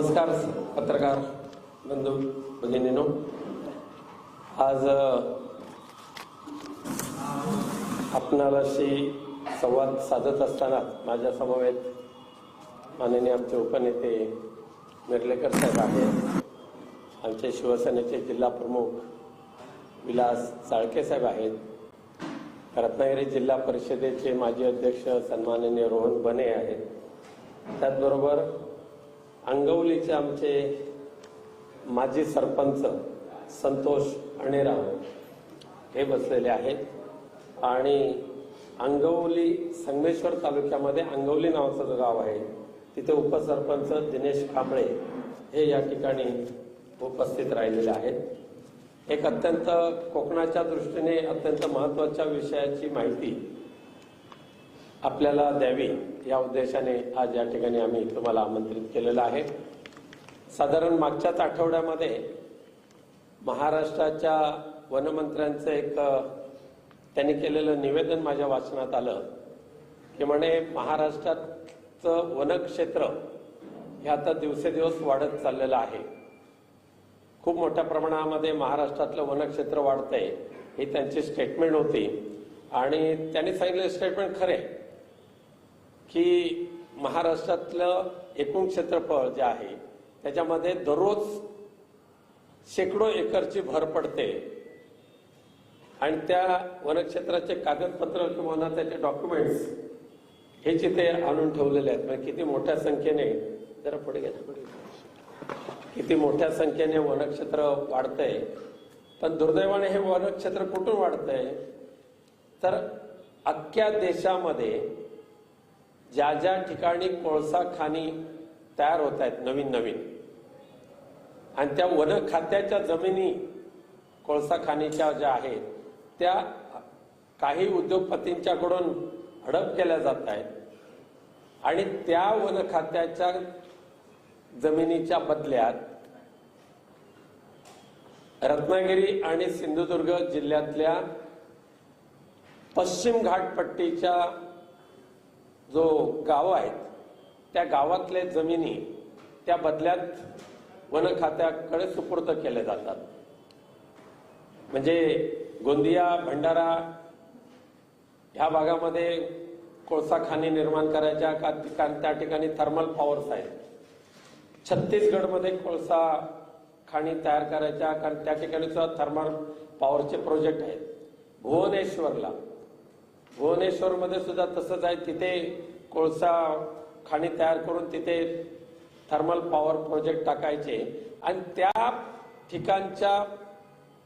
नमस्कार पत्रकार बंधू भगिनींनो, आज आपणाशी संवाद साधत असताना माझ्या समवेत माननीय आमचे उपनेते मिर्लेकर साहेब आहेत, आमचे शिवसेनेचे जिल्हा प्रमुख विलास चाळके साहेब आहेत, रत्नागिरी जिल्हा परिषदेचे माजी अध्यक्ष सन्माननीय रोहन बने आहेत, त्याचबरोबर अंगवलीचे आमचे माजी सरपंच संतोष अणेराव हे बसलेले आहेत आणि अंगवली संगमेश्वर तालुक्यामध्ये अंगवली नावाचं जो गाव आहे तिथे उपसरपंच दिनेश कांबळे हे या ठिकाणी उपस्थित राहिलेले आहेत। एक अत्यंत कोकणाच्या दृष्टीने अत्यंत महत्त्वाच्या विषयाची माहिती आपल्याला द्यावी या उद्देशाने आज या ठिकाणी आम्ही तुम्हाला आमंत्रित केलेलं आहे। साधारण मागच्याच आठवड्यामध्ये महाराष्ट्राच्या वनमंत्र्यांचं एक त्यांनी केलेलं निवेदन माझ्या वाचनात आलं की म्हणे महाराष्ट्राचं वनक्षेत्र हे आता दिवसेदिवस वाढत चाललेलं आहे। खूप मोठ्या प्रमाणामध्ये महाराष्ट्रातलं वनक्षेत्र वाढतंय ही त्यांची स्टेटमेंट होती आणि त्यांनी सांगितलेलं स्टेटमेंट खरे की महाराष्ट्रातलं एकूण क्षेत्रफळ जे आहे त्याच्यामध्ये दररोज शेकडो एकरची भर पडते आणि त्या वनक्षेत्राचे कागदपत्र किंवा त्याचे डॉक्युमेंट्स हे जिथे आणून ठेवलेले आहेत, म्हणजे किती मोठ्या संख्येने जरा पुढे गेला किती मोठ्या संख्येने वनक्षेत्र वाढतंय। पण दुर्दैवाने हे वनक्षेत्र कुठून वाढतंय तर अख्ख्या देशामध्ये ज्या ज्या ठिकाणी कोळसा खाणी तयार होत आहेत नवीन आणि त्या वन खात्याच्या जमिनी कोळसा खाणीच्या ज्या आहेत त्या काही उद्योगपतींच्याकडून हडप केल्या जात आहेत आणि त्या वन खात्याच्या जमिनीच्या बदल्यात रत्नागिरी आणि सिंधुदुर्ग जिल्ह्यातल्या पश्चिम घाटपट्टीच्या जो गाव आहेत त्या गावातले जमिनी त्या बदल्यात वन खात्याकडे सुपूर्द केले जातात। म्हणजे गोंदिया भंडारा ह्या भागामध्ये कोळसा खाणी निर्माण करायच्या का त्या ठिकाणी थर्मल पॉवर्स आहेत। छत्तीसगडमध्ये कोळसा खाणी तयार करायच्या कारण त्या ठिकाणी सुद्धा थर्मल पॉवरचे प्रोजेक्ट आहेत। भुवनेश्वरमध्ये सुद्धा तसंच आहे, तिथे कोळसा खाणी तयार करून तिथे थर्मल पॉवर प्रोजेक्ट टाकायचे आणि त्या ठिकाणच्या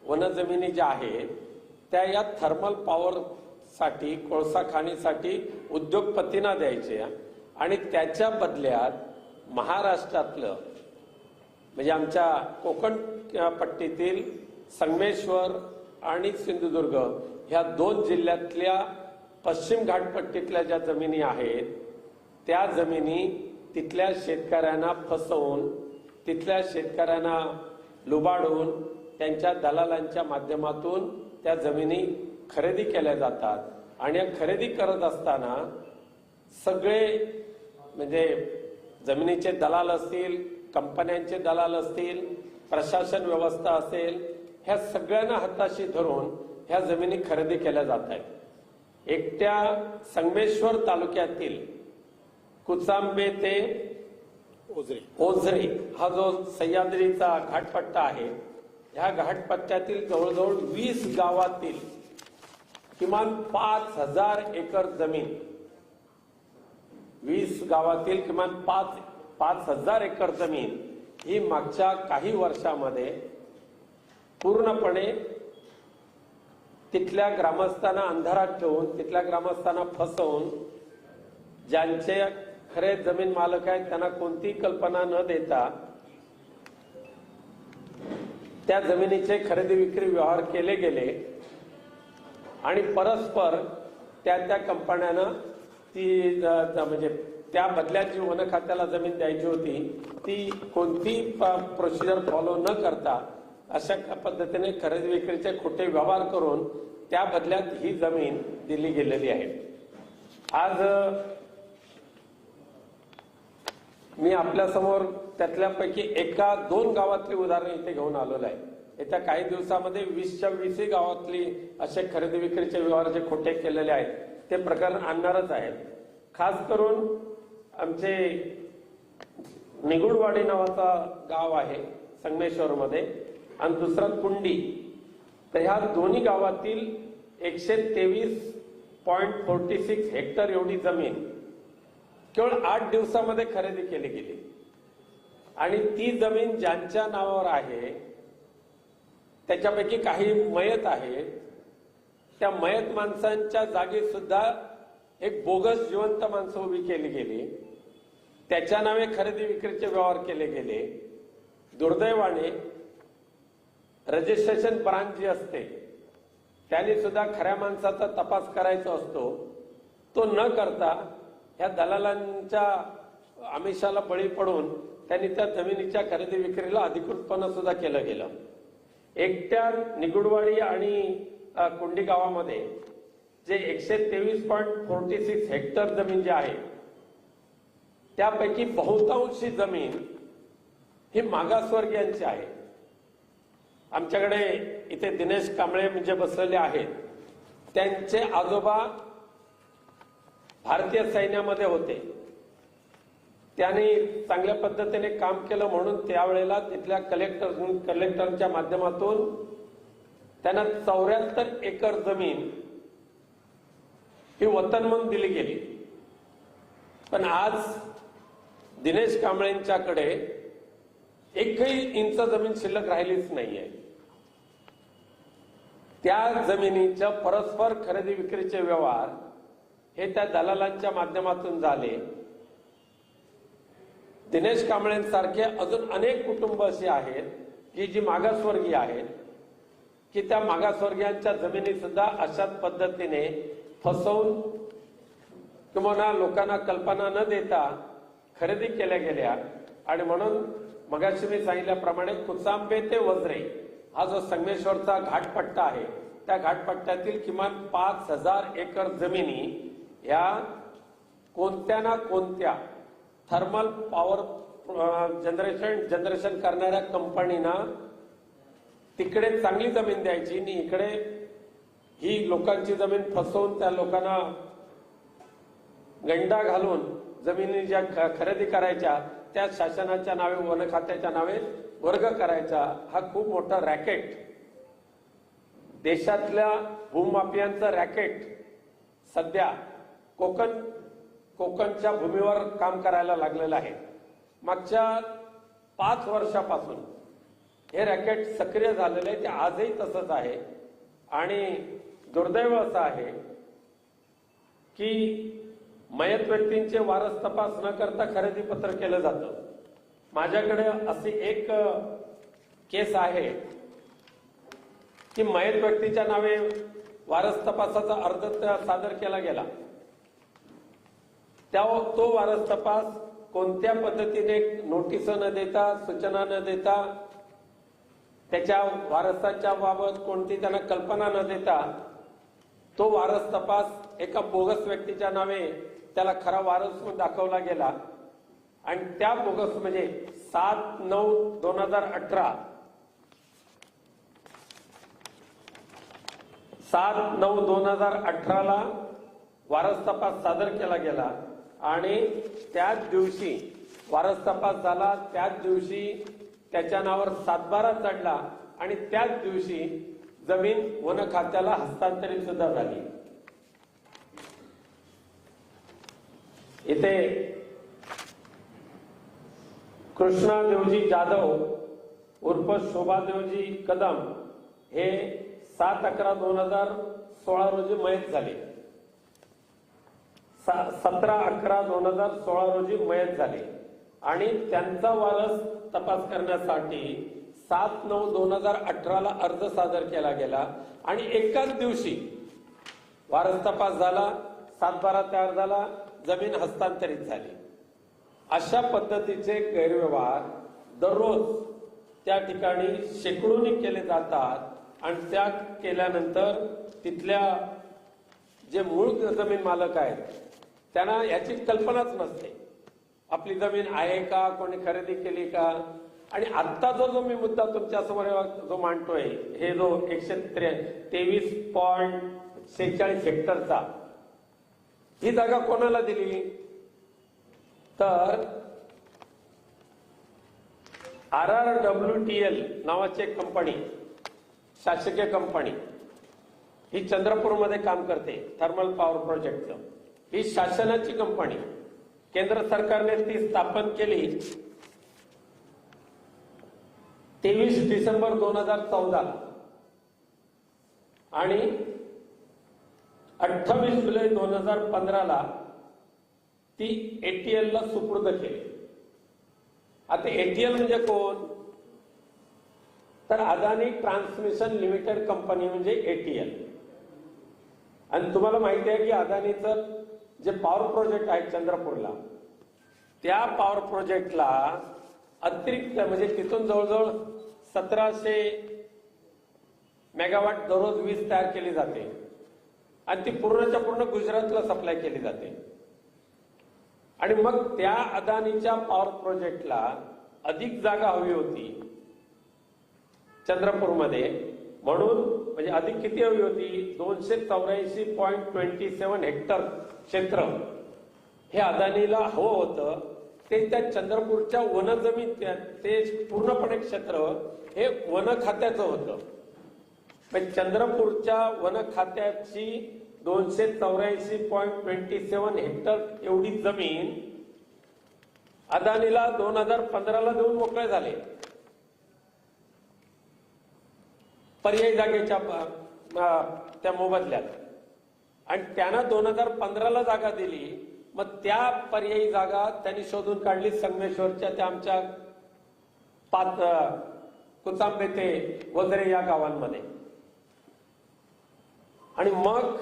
वनजमिनी ज्या आहेत त्या या थर्मल पॉवर साठी कोळसा खाणीसाठी उद्योगपतींना द्यायचे आणि त्याच्या बदल्यात महाराष्ट्रातलं म्हणजे आमच्या कोकण पट्टीतील संगमेश्वर आणि सिंधुदुर्ग ह्या दोन जिल्ह्यातल्या पश्चिम घाटपट्टीतल्या ज्या जमिनी आहेत त्या जमिनी तिथल्या शेतकऱ्यांना फसवून तिथल्या शेतकऱ्यांना लुबाडून त्यांच्या दलालांच्या माध्यमातून त्या जमिनी खरेदी केल्या जातात आणि या खरेदी करत असताना सगळे म्हणजे जमिनीचे दलाल असतील, कंपन्यांचे दलाल असतील, प्रशासन व्यवस्था असेल, ह्या सगळ्यांना हाताशी धरून ह्या जमिनी खरेदी केल्या जात आहेत। एकट्या संगमेश्वर तालुक्यातील कुचांबे ते ओझरे हा जो सह्याद्रीचा घाटपट्टा आहे ह्या घाटपट्ट्यातील जवळजवळ 20 गावातील किमान 5000 एकर जमीन 20 गावातील किमान 5000 एकर जमीन ही मागच्या काही वर्षामध्ये पूर्णपणे तिथल्या ग्रामस्थांना अंधारात ठेवून तिथल्या ग्रामस्थांना फसवून ज्यांचे खरे जमीन मालक आहेत त्यांना कोणतीही कल्पना न देता त्या जमिनीचे खरेदी विक्री व्यवहार केले गेले आणि परस्पर त्या कंपन्यांना ती म्हणजे त्या बदल्यात जी वन खात्याला जमीन द्यायची होती ती कोणती प्रोसिजर फॉलो न करता अशा पद्धतीने खरेदी विक्रीचे खोटे व्यवहार करून त्या बदल्यात ही जमीन दिली गेलेली आहे। आज मी आपल्या समोर त्यातल्यापैकी एका 2 गावातली उदाहरणं इथे घेऊन आलेलं आहे. येत्या काही दिवसामध्ये 20च्या 20 गावातली असे खरेदी विक्रीचे व्यवहार जे खोटे केलेले आहेत ते प्रकरण आणणारच आहेत. खास करून आमचे निगुडवाडी नावाचा गाव आहे संगमेश्वरमध्ये आणि दुसरा कुंडी. तर ह्या दोन्ही गावातील 123.46 हेक्टर एवढी जमीन केवळ 8 दिवसामध्ये खरेदी केली गेली आणि ती जमीन ज्यांच्या नावावर आहे त्याच्यापैकी काही मयत आहेत. त्या मयत माणसांच्या जागी सुद्धा एक बोगस जिवंत माणसं उभी केली गेली. त्याच्या नावे खरेदी विक्रीचे व्यवहार केले गेले. दुर्दैवाने रजिस्ट्रेशन ब्रांच जी असते त्यांनी सुद्धा खऱ्या माणसाचा तपास करायचा असतो. तो न करता ह्या दलालांच्या आमिषाला बळी पडून त्यांनी त्या जमिनीच्या खरेदी विक्रीला अधिकृतपणे सुद्धा केलं गेलं. एकट्या निगुडवाडी आणि कुंडी गावामध्ये जे 123.46 हेक्टर जमीन जी आहे त्यापैकी बहुतांशी जमीन ही मागासवर्गीयांची आहे. आमच्याकडे इथे दिनेश कांबळे म्हणजे बसलेले आहेत. त्यांचे आजोबा भारतीय सैन्यामध्ये होते. त्यांनी चांगल्या पद्धतीने काम केलं म्हणून त्यावेळेला तिथल्या कलेक्टरच्या माध्यमातून त्यांना 74 एकर जमीन ही वतन म्हणून दिली गेली. पण आज दिनेश कांबळेंच्याकडे एकही इंच जमीन शिल्लक राहिलीच नाहीये. त्या जमिनीच्या परस्पर खरेदी विक्रीचे व्यवहार हे त्या दलालांच्या माध्यमातून झाले. दिनेश कांबळेंसारखे अजून अनेक कुटुंब अशी आहेत की जी मागासवर्गीय आहेत की त्या मागासवर्गीयांच्या जमिनी सुद्धा अशाच पद्धतीने फसवून किंवा लोकांना कल्पना न देता खरेदी केल्या गेल्या. आणि म्हणून मगाशी मी सांगितल्याप्रमाणे कुचांबे ते वज्रे हा जो संगमेश्वरचा घाटपट्टा आहे त्या घाटपट्ट्यातील किमान 5000 एकर जमिनी ह्या कोणत्या ना कोणत्या थर्मल पॉवर जनरेशन करणाऱ्या कंपनीना तिकडे चांगली जमीन द्यायची आणि इकडे ही लोकांची जमीन फसवून त्या लोकांना गंडा घालून जमिनी ज्या खरेदी करायच्या त्या शासनाच्या नावे वन खात्याच्या नावे वर्ग करायचा. हा खूप मोठा रॅकेट देशातल्या भूमाफियांचा रॅकेट सध्या कोकणच्या भूमीवर काम करायला लागलेलं आहे. मागच्या 5 वर्षापासून हे रॅकेट सक्रिय झालेलं आहे. ते आजही तसंच आहे. आणि दुर्दैव असं आहे की मयत व्यक्तींचे वारस तपास न करता खरेदी पत्र केलं जातं. माझ्याकडे अशी एक केस आहे की मयत व्यक्तीच्या नावे वारस तपासाचा अर्ज सादर केला गेला. तो वारस तपास कोणत्या पद्धतीने नोटीस न देता सूचना न देता त्याच्या वारसाच्या बाबत कोणती त्यांना कल्पना न देता तो वारस तपास एका बोगस व्यक्तीच्या नावे त्याला खरा वारस म्हणून दाखवला गेला. आणि त्या बोगस म्हणजे 7/9/2018 7/9/2018 वारस तपास सादर केला गेला आणि त्याच दिवशी वारस तपास झाला. त्याच दिवशी त्याच्या नावावर 7/12 चढला आणि त्याच दिवशी जमीन वन खात्याला हस्तांतरित सुद्धा झाली. इथे कृष्णा देवजी जाधव उर्फ शोभा देवजी कदम हे 7/11/2016 रोजी मयत झाले. 17/11/2016 रोजी मयत झाले आणि त्यांचा वारस तपास करण्यासाठी 7/9/2018 अर्ज सादर केला गेला आणि एकाच दिवशी वारस तपास झाला. 7/12 तयार झाला. जमीन हस्तांतरित झाली. अशा पद्धतीचे गैरव्यवहार दररोज त्या ठिकाणी शेकडोनी केले जातात आणि त्या केल्यानंतर तिथल्या जे मूळ जमीन मालक आहेत त्यांना याची कल्पनाच नसते. आपली जमीन आहे का, कोणी खरेदी केली का. आणि आत्ता जो मी मुद्दा तुमच्या समोर जो मांडतोय, हे जो 123.46 हेक्टरचा, ही जागा कोणाला दिली तर RRWTL नावाची एक कंपनी, शासकीय कंपनी, ही चंद्रपूरमध्ये काम करते थर्मल पॉवर प्रोजेक्टचं. ही शासनाची कंपनी, केंद्र सरकारने ती स्थापन केली 23 डिसेंबर 2014 आणि 28 जुलै 2015 ती ATL ला सुपूर्द केली. आता ATL म्हणजे कोण तर अदानी ट्रान्समिशन लिमिटेड कंपनी म्हणजे ATL. आणि तुम्हाला माहिती आहे की अदानीचं जे पॉवर प्रोजेक्ट आहे चंद्रपूरला, त्या पॉवर प्रोजेक्टला अतिरिक्त म्हणजे तिथून जवळजवळ 1700 मेगावॉट दररोज वीज तयार केली जाते आणि ती पूर्णच्या पूर्ण गुजरातला सप्लाय केली जाते. आणि मग त्या अदानीच्या पॉवर प्रोजेक्टला अधिक जागा हवी होती चंद्रपूरमध्ये, म्हणून म्हणजे अधिक किती हवी होती 284.27 हेक्टर क्षेत्र हे अदानीला हवं होतं. ते त्या चंद्रपूरच्या वन जमीन, ते पूर्णपणे क्षेत्र हे वन खात्याचं होतं. चंद्रपूरच्या वन खात्याची 284.27 हेक्टर एवढी जमीन अदानीला 2015 देऊन मोकळे झाले पर्यायी जागेच्या त्या मोबदल्यात. आणि त्यांना 2015 जागा दिली. मग त्या पर्यायी जागा त्यांनी शोधून काढली संगमेश्वरच्या त्या आमच्या 5 कुचांबे ते वजरे या गावांमध्ये. आणि मग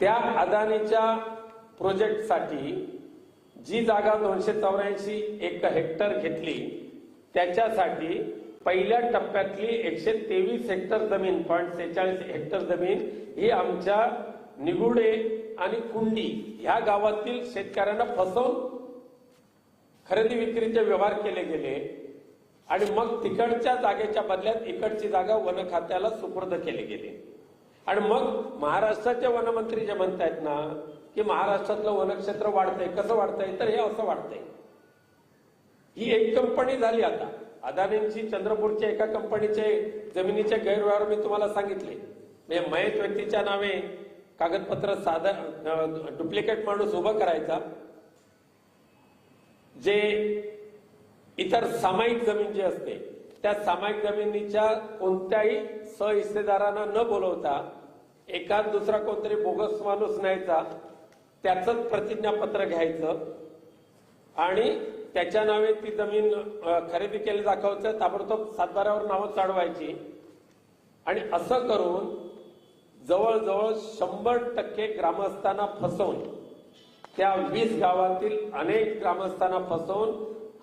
त्या अदानीच्या प्रोजेक्टसाठी जी जागा 284 हेक्टर घेतली, त्याच्यासाठी पहिल्या टप्प्यातली 123 हेक्टर जमीन 0.46 हेक्टर जमीन ही आमच्या निगुडे आणि कुंडी ह्या गावातील शेतकऱ्यांना फसवून खरेदी विक्रीचे व्यवहार केले गेले. आणि मग तिकडच्या जागेच्या बदल्यात इकडची जागा वन खात्याला सुपूर्द केली गेली. आणि मग महाराष्ट्राचे वनमंत्री जे म्हणतायत ना की महाराष्ट्रातलं वनक्षेत्र वाढतंय, कसं वाढतंय तर हे असं वाढतंय. ही एक कंपनी झाली. आता अदानींची चंद्रपूरच्या एका कंपनीचे जमिनीचे गैरव्यवहार मी तुम्हाला सांगितले. म्हणजे मयत व्यक्तीच्या नावे कागदपत्र सादर डुप्लिकेट माणूस उभं करायचा, जे इतर सामायिक जमीन जी असते त्या सामायिक जमिनीच्या कोणत्याही सहहिस्सेदारांना न बोलवता एखाद दुसरा कोणतरी बोगस माणूस न्यायचा, त्याचंच प्रतिज्ञापत्र घ्यायचं आणि त्याच्या नावे ती जमीन खरेदी केली दाखवायचं, ताबडतोब सातबाऱ्यावर नावं चढवायची. आणि असं करून जवळजवळ 100% ग्रामस्थांना फसवून, त्या 20 गावातील अनेक ग्रामस्थांना फसवून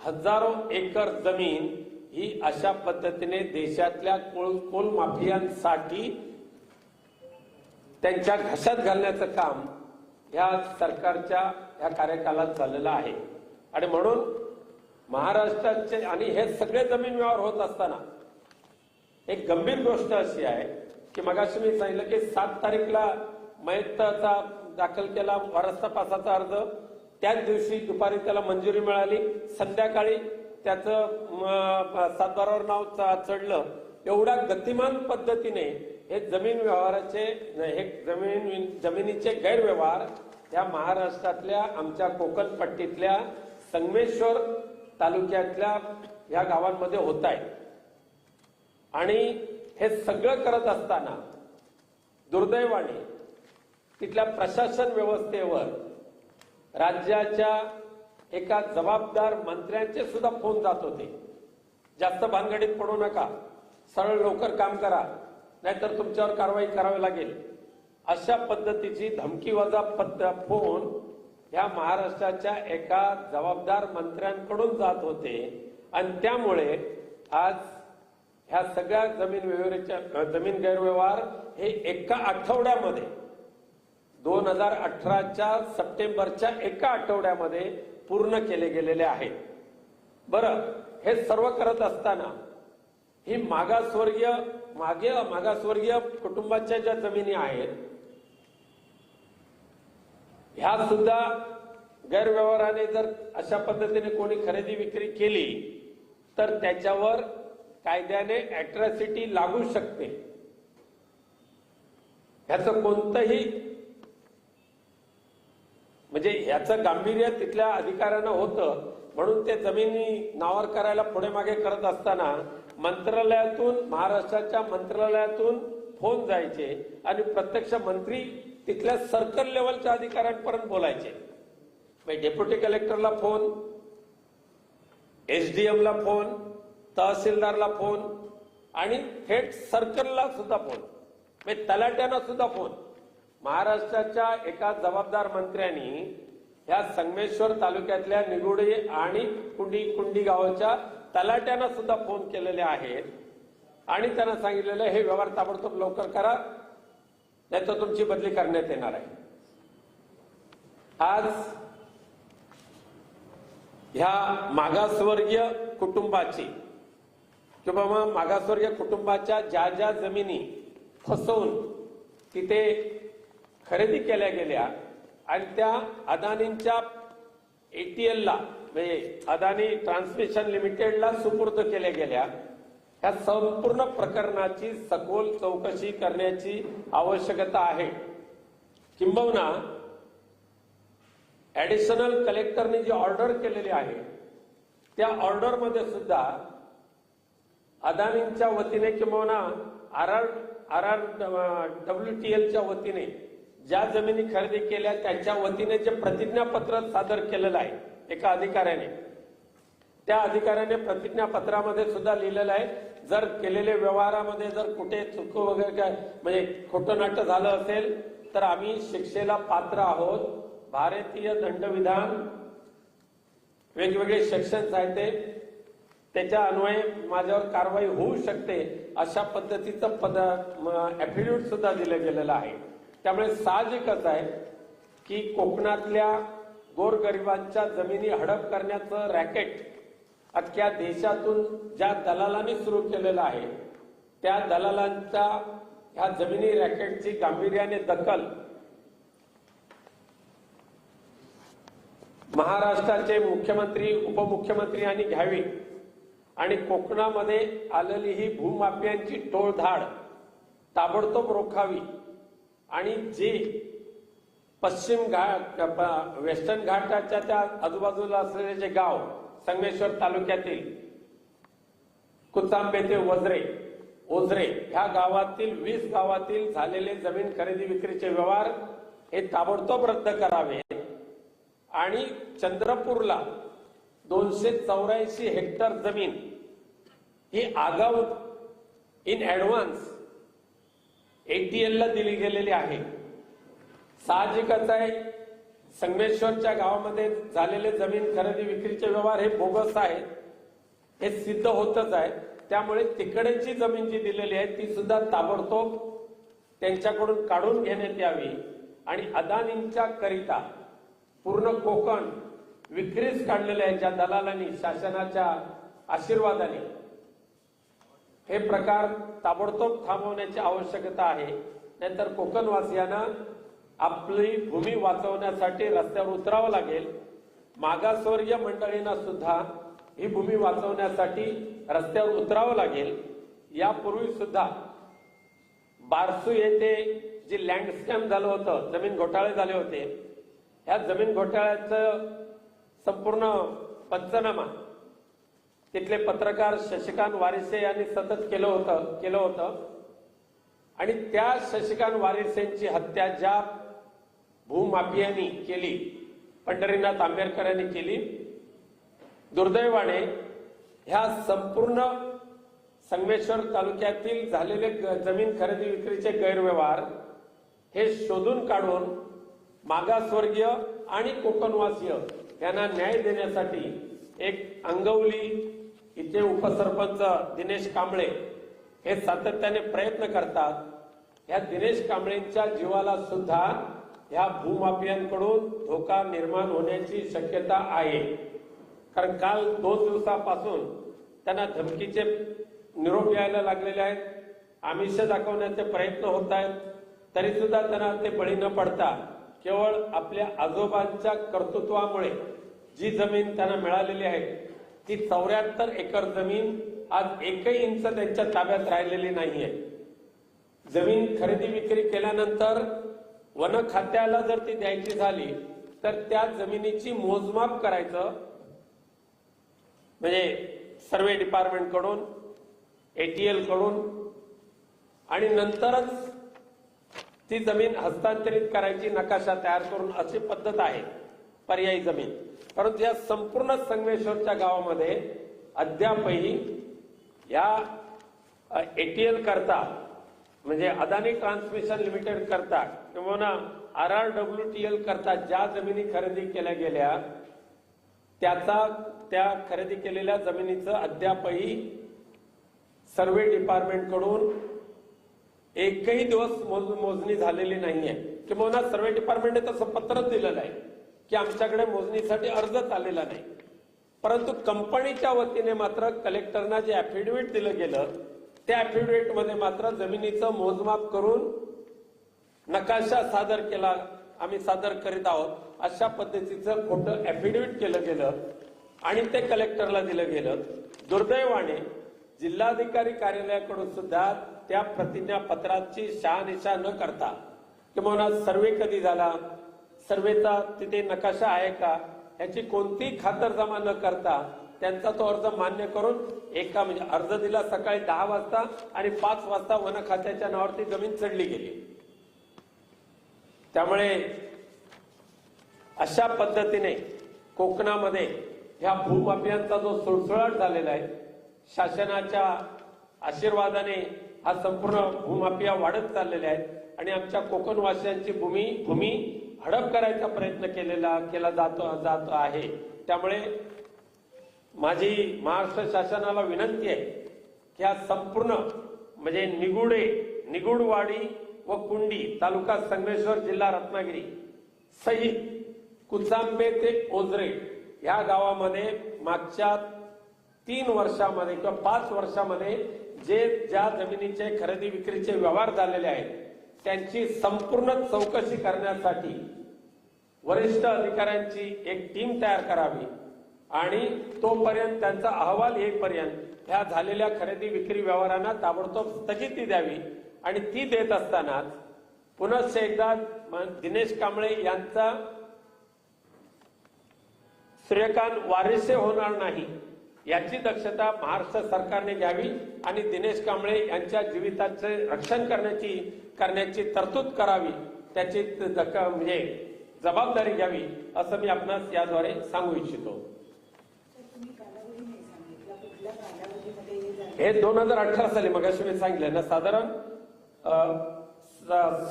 हजारो एकर जमीन ही अशा पद्धतीने देशातल्या कोल माफियांसाठी त्यांच्या घशात घालण्याचं काम ह्या सरकारच्या ह्या कार्यकालात झालेलं आहे. आणि म्हणून महाराष्ट्राचे आणि हे सगळे जमीन व्यवहार होत असताना एक गंभीर गोष्ट अशी आहे की मगाशी मी सांगितलं की 7 तारीखला मयताचा दाखल केला वारसा पासाचा अर्ज, त्याच दिवशी दुपारी त्याला मंजुरी मिळाली, संध्याकाळी त्याचं सातबारावर नाव चढलं. एवढ्या गतिमान पद्धतीने हे जमीन व्यवहाराचे, हे जमिनीचे गैरव्यवहार या महाराष्ट्रातल्या आमच्या कोकण पट्टीतल्या संगमेश्वर तालुक्यातल्या या गावांमध्ये होत आहे. आणि हे सगळं करत असताना दुर्दैवाने तिथल्या प्रशासन व्यवस्थेवर राज्याच्या एका जबाबदार मंत्र्यांचे सुद्धा फोन जात होते. जास्त भानगडीत पडू नका, सरळ लवकर काम करा, नाहीतर तुमच्यावर कारवाई करावी लागेल, अशा पद्धतीची धमकीवजा फोन ह्या महाराष्ट्राच्या एका जबाबदार मंत्र्यांकडून जात होते. आणि त्यामुळे आज ह्या सगळ्या जमीन गैरव्यवहार हे एका आठवड्यामध्ये 2018च्या सप्टेंबरच्या एका आठवड्यामध्ये पूर्ण केले गेलेले आहेत. बरं, हे सर्व करत असताना ही मागासवर्गीय कुटुंबाच्या ज्या जमिनी आहेत ह्या सुद्धा गैरव्यवहाराने जर अशा पद्धतीने कोणी खरेदी विक्री केली तर त्याच्यावर कायद्याने अॅट्रॉसिटी लागू शकते. ह्याचं कोणतंही म्हणजे ह्याचं गांभीर्य तिथल्या अधिकाऱ्यांना होतं म्हणून ते जमिनी नावावर करायला पुढे मागे करत असताना महाराष्ट्राच्या मंत्रालयातून फोन जायचे आणि प्रत्यक्ष मंत्री तिथल्या सर्कल लेवलच्या अधिकाऱ्यांपर्यंत बोलायचे. डेप्युटी कलेक्टरला फोन, एसडीएम ला फोन, तहसीलदारला फोन आणि थेट सर्कलला सुद्धा फोन, तलाट्यांना सुद्धा फोन. महाराष्ट्राच्या एका जबाबदार मंत्र्यांनी ह्या संगमेश्वर तालुक्यातल्या निगुडी आणि कुंडी गावाच्या तलाट्यांना सुद्धा फोन केलेले आहेत आणि त्यांना सांगितलेलं हे व्यवहार ताबडतोब लवकर करा नाही तर तुमची बदली करण्यात येणार आहे. आज ह्या मागासवर्गीय कुटुंबाची किंवा मागासवर्गीय कुटुंबाच्या ज्या ज्या जमिनी फसवून तिथे खरेदी केल्या गेल्या आणि त्या अदानींच्या एटीएलला म्हणजे अदानी ट्रान्समिशन लिमिटेडला सुपूर्द केल्या गेल्या. ह्या संपूर्ण प्रकरणाची सखोल चौकशी करण्याची आवश्यकता आहे. किंबहुना ऍडिशनल कलेक्टरने जी ऑर्डर केलेली आहे त्या ऑर्डरमध्ये सुद्धा अदानींच्या वतीने किंबहुना RRWTLच्या वतीने ज्या जमिनी खरेदी केल्या त्यांच्या वतीने जे प्रतिज्ञापत्र सादर केलेलं आहे एका अधिकाऱ्याने, त्या अधिकाऱ्याने प्रतिज्ञापत्रामध्ये सुद्धा लिहिलेलं आहे जर केलेल्या व्यवहारामध्ये जर कुठे चूक वगैरे काय म्हणजे खोटं नाटं झालं असेल तर आम्ही शिक्षेला पात्र आहोत. भारतीय दंडविधान वेगवेगळे सेक्शन्स आहेत त्याच्या अन्वये माझ्यावर कारवाई होऊ शकते अशा पद्धतीचं ऍफिडेव्हिट सुद्धा दिलं गेलेलं आहे. त्यामुळे साहजिकच आहे की कोकणातल्या गोरगरिबांच्या जमिनी हडप करण्याचं रॅकेट अख्ख्या देशातून ज्या दलालांनी सुरू केलेलं आहे त्या दलालांच्या ह्या जमिनी रॅकेटची गांभीर्याने दखल महाराष्ट्राचे मुख्यमंत्री उपमुख्यमंत्री यांनी घ्यावी आणि कोकणामध्ये आलेली ही भूमाफियांची टोळधाड ताबडतोब रोखावी आणि जे पश्चिम घाट वेस्टर्न घाटाच्या त्या आजूबाजूला असलेले जे गाव संगमेश्वर तालुक्यातील कुचांबे ते ओझरे ह्या गावातील 20 गावातील झालेले जमीन खरेदी विक्रीचे व्यवहार हे ताबडतोब रद्द करावे आणि चंद्रपूरला 284 हेक्टर जमीन ही आगाऊ इन ऍडव्हान्स एटीएलला दिली गेलेली आहे. साहजिकच आहे संगमेश्वरच्या गावामध्ये झालेले जमीन खरेदी विक्रीचे व्यवहार हे बोगस आहेत हे सिद्ध होतच आहे. त्यामुळे तिकडे जी जमीन जी दिलेली आहे ती सुद्धा ताबडतोब त्यांच्याकडून काढून घेण्यात यावी आणि अदानींच्या करिता पूर्ण कोकण विक्रीस काढलेले आहे ज्या दलालांनी शासनाच्या आशीर्वादाने हे प्रकार ताबडतोब थांबवण्याची आवश्यकता आहे. नाहीतर कोकणवासियांना आपली भूमी वाचवण्यासाठी रस्त्यावर उतरावं लागेल. मागासवर्गीय मंडळींना सुद्धा ही भूमी वाचवण्यासाठी रस्त्यावर उतरावं लागेल. यापूर्वी सुद्धा बारसू येथे जे लँड स्कॅम झालं होतं, जमीन घोटाळे झाले होते, ह्या जमीन घोटाळ्याचं संपूर्ण पंचनामा तिथले पत्रकार शशिकांत वारिसे यांनी सतत केलं होतं आणि त्या शशिकांत वारिसेंची हत्या ज्या भूमाफियांनी केली, पंढरीनाथ आंबेडकर यांनी केली, दुर्दैवाने ह्या संपूर्ण संगमेश्वर तालुक्यातील झालेले जमीन खरेदी विक्रीचे गैरव्यवहार हे शोधून काढून मागासवर्गीय आणि कोकणवासीय यांना न्याय देण्यासाठी एक अंगवली इथे उपसरपंच दिनेश कांबळे हे सातत्याने प्रयत्न करतात. या दिनेश कांबळेंच्या जीवाला सुद्धा ह्या भूमाफियांकडून धोका निर्माण होण्याची शक्यता आहे। कारण काल 2 दिवसापासून त्यांना धमकीचे निरोप यायला लागलेले आहेत, आमिष दाखवण्याचे प्रयत्न होत आहेत, तरी सुद्धा त्यांना ते बळी न पडता केवळ आपल्या आजोबांच्या कर्तृत्वामुळे जी जमीन त्यांना मिळालेली आहे ती 74 एकर जमीन आज एकही इंच त्यांच्या ताब्यात राहिलेली नाहीये। जमीन खरेदी विक्री केल्यानंतर वन खात्याला जर ती द्यायची झाली तर त्या जमिनीची मोजमाप करायचं, म्हणजे सर्वे डिपार्टमेंट कडून, ATL कडून, आणि नंतरच ती जमीन हस्तांतरित करायची नकाशा तयार करून अशी पद्धत आहे पर्यायी जमीन। परंतु या संपूर्ण संगमेश्वरच्या गावामध्ये अद्यापही या ATL करता, म्हणजे अदानी ट्रान्समिशन लिमिटेड करता किंवा RRWTL करता ज्या जमिनी खरेदी केल्या गेल्या त्या खरेदी केलेल्या जमिनीचं अद्यापही सर्वे डिपार्टमेंट कडून एकही दिवस मोजणी झालेली नाहीये। किंवा सर्वे डिपार्टमेंटने तसं पत्रच दिलेलं आहे की आमच्याकडे मोजणीसाठी अर्जच आलेला नाही, परंतु कंपनीच्या वतीने मात्र कलेक्टरना जे ऍफिडेव्हिट दिलं गेलं त्या ऍफिडेव्हिट मध्ये मात्र जमिनीचं मोजमाप करून नकाशा सादर केला, आम्ही सादर करीत आहोत अशा पद्धतीचं खोटं ऍफिडेव्हिट केलं गेलं आणि ते कलेक्टरला दिलं गेलं। दुर्दैवाने जिल्हाधिकारी कार्यालयाकडून सुद्धा त्या प्रतिज्ञापत्राची शहानिशा न करता किंवा सर्वे कधी झाला, सर्वेचा तिथे नकाशा आहे का याची कोणतीही खातरजमा न करता त्यांचा तो अर्ज मान्य करून म्हणजे अर्ज दिला सकाळी 10 वाजता आणि 5 वाजता वन खात्याच्या नावावरती जमीन चढली गेली। त्यामुळे अशा पद्धतीने कोकणामध्ये ह्या भूमाफियांचा जो सुळसुळाट झालेला आहे, शासनाच्या आशीर्वादाने हा संपूर्ण भूमाफिया वाढत चाललेले आहेत आणि आमच्या कोकणवासियांची भूमी हडप करायचा प्रयत्न केला जातो आहे। त्यामुळे माझी महाराष्ट्र शासनाला विनंती आहे की हा संपूर्ण म्हणजे निगुडवाडी व कुंडी तालुका संगमेश्वर जिल्हा रत्नागिरी सहित कुचांबे ते ओझरे या गावामध्ये मागच्या 3 वर्षामध्ये किंवा 5 वर्षामध्ये ज्या जमिनीचे खरेदी विक्रीचे व्यवहार झालेले आहेत त्यांची संपूर्ण चौकशी करण्यासाठी वरिष्ठ अधिकाऱ्यांची एक टीम तयार करावी आणि तोपर्यंत त्यांचा अहवाल येईपर्यंत ह्या झालेल्या खरेदी विक्री व्यवहारांना ताबडतोब स्थगिती द्यावी। आणि ती देत असताना पुनश्च एकदा दिनेश कांबळे यांचा सूर्यकांत वारिसे होणार नाही याची दक्षता महाराष्ट्र सरकारने घ्यावी आणि दिनेश कांबळे यांच्या जीविताचे रक्षण करण्याची तरतूद करावी, त्याची म्हणजे जबाबदारी घ्यावी असं मी आपणास याद्वारे सांगू इच्छितो। हे 2018 साली मगाशी मी सांगितलं ना, साधारण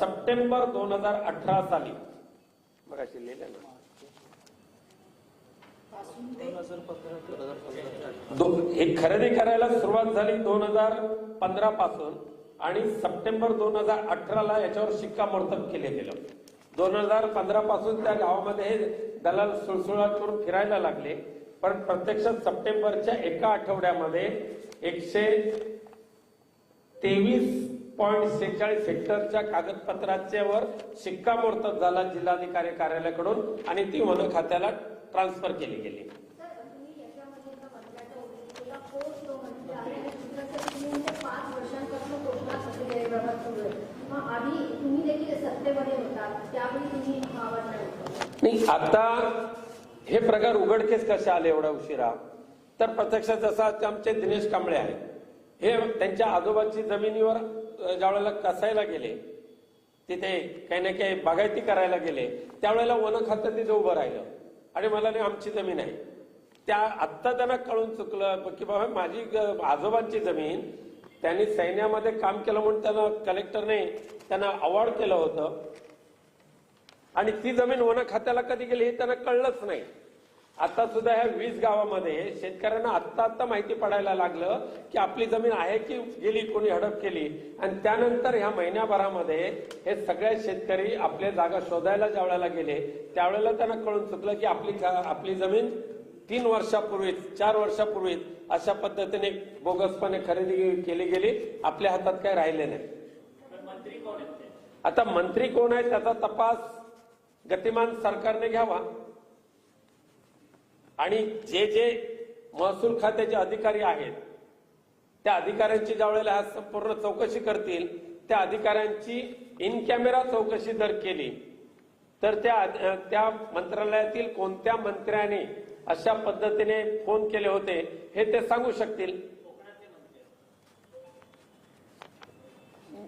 सप्टेंबर 2018 साली मगाशी लिहिलं ना, ही खरेदी करायला सुरुवात झाली 2015 पासून आणि सप्टेंबर 2018 ला याच्यावर शिक्कामोर्तब केले गेलं। 2015 पासून त्या गावामध्ये दलाल सुळसुळाट करून फिरायला लागले, पण प्रत्यक्षात सप्टेंबरच्या एका आठवड्यामध्ये 123.46 हेक्टरच्या कागदपत्राच्यावर शिक्कामोर्तब झाला जिल्हाधिकारी कार्यालयाकडून आणि ती वन खात्याला ट्रान्सफर केली गेली। नाही, आता हे प्रकार उघडकीस कसे आले एवढा उशिरा, तर प्रत्यक्षात जसं आमचे दिनेश कांबळे आहेत, हे त्यांच्या आजोबाची जमिनीवर ज्यावेळेला कसायला गेले, तिथे काही ना काही बागायती करायला गेले, त्यावेळेला वन खातं तिथे उभं राहिलं आणि मला नाही आमची जमीन आहे। आत्ता त्यांना कळून चुकलं की बाबा माझी आजोबांची जमीन, त्यांनी सैन्यामध्ये काम केलं म्हणून त्यांना कलेक्टरने त्यांना अवॉर्ड केलं होतं आणि ती जमीन वन खात्याला कधी गेली हे त्यांना कळलंच नाही। आता सुद्धा ह्या 20 गावामध्ये शेतकऱ्यांना आत्ता माहिती पडायला लागलं की आपली जमीन आहे की गेली, कोणी हडप केली. आणि त्यानंतर ह्या महिन्याभरामध्ये हे सगळे शेतकरी आपल्या जागा शोधायला ज्या वेळेला गेले त्यावेळेला त्यांना कळून चुकलं की आपली जमीन 3 वर्षापूर्वीच 4 वर्षापूर्वीच अशा पद्धतीने बोगसपणे खरेदी केली गेली. आपल्या हातात काय राहिले नाही. आता मंत्री कोण आहे त्याचा तपास गतिमान सरकारने घ्यावा आणि जे महसूल खात्याचे अधिकारी आहेत त्या अधिकाऱ्यांची ज्या वेळेला हा संपूर्ण चौकशी करतील त्या अधिकाऱ्यांची इन कॅमेरा चौकशी जर केली तर त्या मंत्रालयातील कोणत्या मंत्र्याने अशा पद्धतीने फोन केले होते हे ते सांगू शकतील.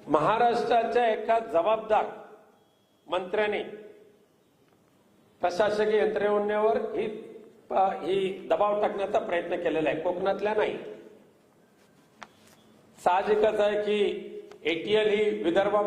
महाराष्ट्राच्या एका जबाबदार मंत्र्याने प्रशासकीय यंत्रणेवर ही दबाव टाकण्याचा प्रयत्न केलेला आहे, कोकणातल्या नाही. साहजिकच आहे की एटीएल ही विदर्भामध्ये